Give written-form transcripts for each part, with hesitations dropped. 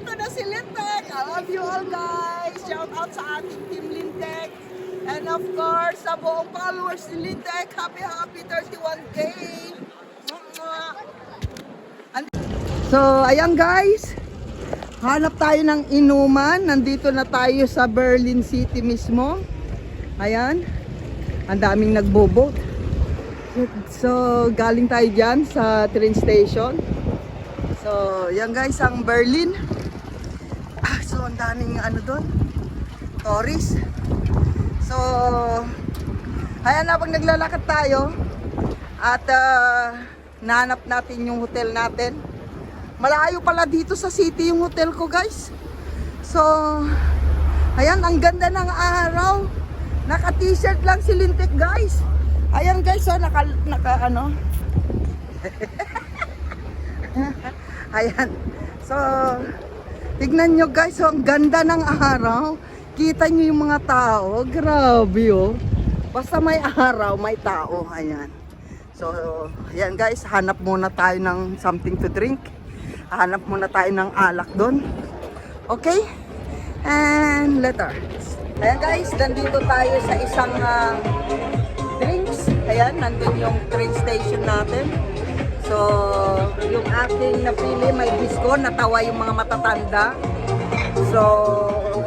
nandito na si Lintek. I love you all guys. Shout out sa ating team Lintek. And of course, sa buong followers ni Lintek, happy 31K. So, ayan guys. Hanap tayo ng inuman. Nandito na tayo sa Berlin City mismo. Ayan. Ang daming nagbobo. So, galing tayo dyan sa train station. So, yan guys, ang Berlin. So, ang daming ano doon. Tourist. So, ayan, habang naglalakad tayo. At nahanap natin yung hotel natin. Malayo pala dito sa city yung hotel ko guys. So, ayan, ang ganda ng araw. Naka t-shirt lang si Lintek guys. Ayan guys, so naka ano. Ayan. So, tignan nyo guys, so ang ganda ng araw. Kita nyo yung mga tao. Grabe oh. Basta may araw, may tao. Ayan. So, ayan guys, hanap muna tayo ng something to drink. Hanap muna tayo ng alak doon. Okay? And later. Ayan guys, nandito tayo sa isang drinks. Ayan, nandun yung train station natin. So, yung ating napili, may disco, natawa yung mga matatanda. So,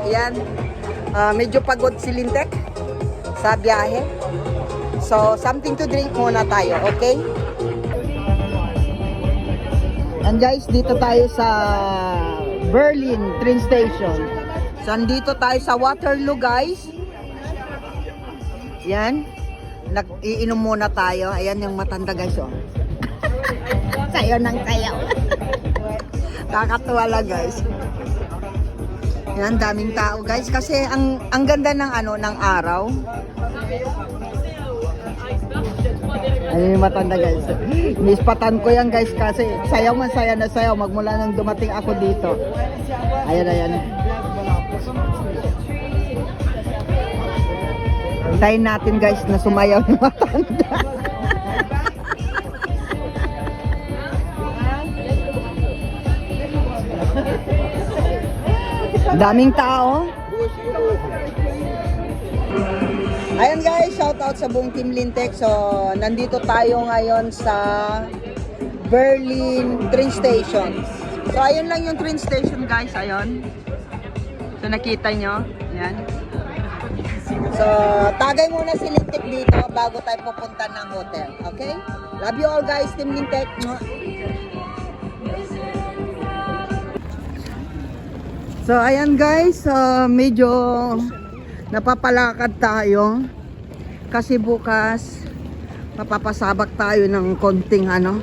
ayan. Medyo pagod si Lintek sa biyahe. So, something to drink muna tayo, okay? And guys, dito tayo sa Berlin train station. So, andito tayo sa Waterloo guys. Yan. Nag-iinom muna tayo. Ayan yung matanda guys oh. Sayo ng sayaw. Kakatuwa lang guys. Yan, daming tao guys. Kasi ang ganda ng ano, ng araw. Ayun yung matanda guys. Nispatan ko yan guys kasi sayaw man saya na sayaw magmula nang dumating ako dito. Ayan, ayan. Hintayin natin guys na sumayaw yung matanda. Daming tao. Ayan guys, shout out sa buong team Lintek. So, nandito tayo ngayon sa Berlin train station. So, ayun lang yung train station guys, ayun. So, nakita nyo. Ayan. So, tagay muna si Lintek dito bago tayo pupunta ng hotel. Okay? Love you all guys, team Lintek. So, ayan guys, medyo napapalakad tayo kasi bukas mapapasabak tayo ng konting ano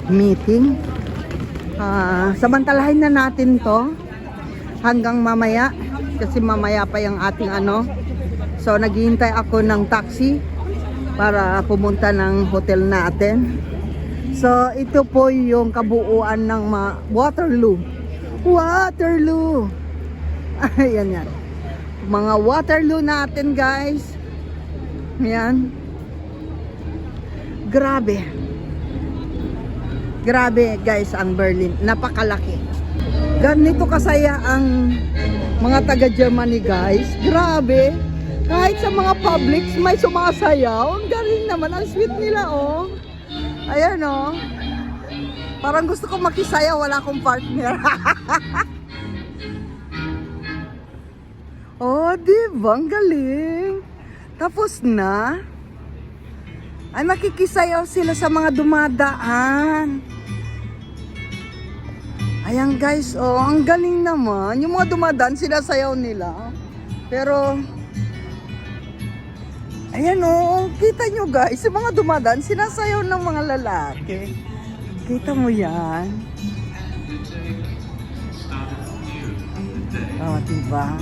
meeting. Samantalahin na natin to hanggang mamaya kasi mamaya pa yung ating ano. So naghihintay ako ng taxi para pumunta ng hotel natin. So ito po yung kabuuan ng Waterloo. Ayan yan. Mga Waterloo natin guys. Ayan. Grabe. Grabe guys ang Berlin. Napakalaki. Ganito kasaya ang mga taga Germany guys. Grabe. Kahit sa mga publics may sumasayaw. Ang galing naman. Ang sweet nila oh. Ayan oh. Parang gusto ko makisayaw. Wala akong partner. Oh, diba? Ang galing. Tapos na. Ay, makikisayaw sila sa mga dumadaan. Ayan guys, oh, ang galing naman. Yung mga dumadaan, sinasayaw nila. Pero, ayan oh, kita nyo guys, yung mga dumadaan, sinasayaw ng mga lalaki. Kita mo yan? Oh, diba?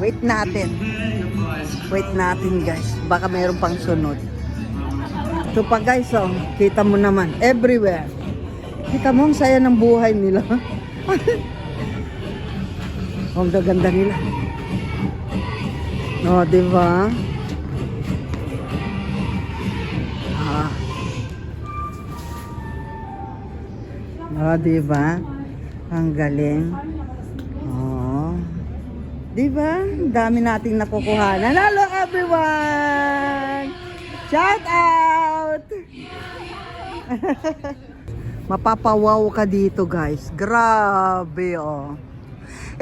Wait natin. Wait natin guys. Baka mayroon pang sunod. Ito pa guys oh. Kita mo naman. Everywhere. Kita mo ang saya ng buhay nila. Ang gaganda nila. Oh, diba? Oh, di ba? Ang galing. Oh. Di ba? Ang dami nating nakukuhanan. Hello everyone! Shout out! Mapapawaw ka dito, guys. Grabe, oh.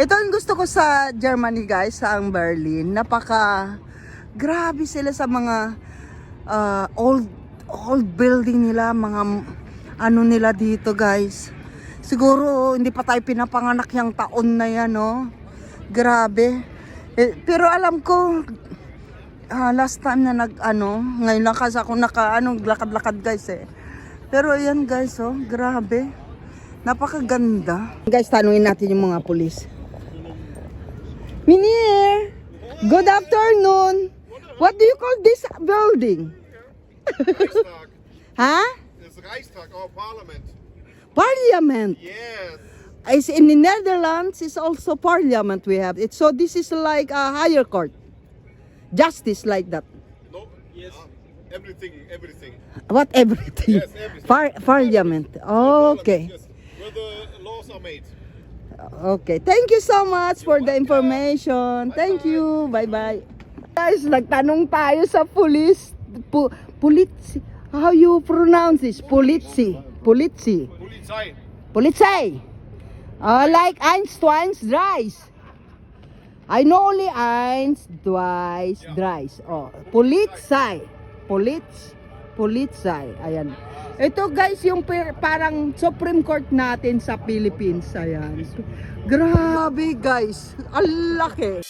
Ito ang gusto ko sa Germany, guys, sa ang Berlin. Grabe sila sa mga old building nila, mga ano nila dito, guys. Siguro hindi pa tayo pinapanganak yung taon na yan, no? Grabe. Pero alam ko, last time na ngayon lang kasi ako lakad-lakad, guys, eh. Pero ayan, guys, oh, grabe. Napakaganda. Guys, tanungin natin yung mga pulis. Minir, good afternoon. What do you call this building? Reichstag. Huh? It's Reichstag, our parliament. Parliament. Yes. Is in the Netherlands is also parliament we have. So this is like a higher court. Justice like that. No. Yes. Everything. What everything? Yes, everything. Parliament. Okay. Yes. Where the laws are made. Okay. Thank you so much for the information. Thank you. Bye-bye. Guys, nagtanong tayo sa police. Police. How you pronounce this? Polizei. Polizei. Polizei. Like eins, twice, thrice. I know only eins, twice, thrice. Oh, Polizei. Polizei. Ayan. Ito, guys, yung parang Supreme Court natin sa Philippines. Ayan. Grabe, guys. Ang laki.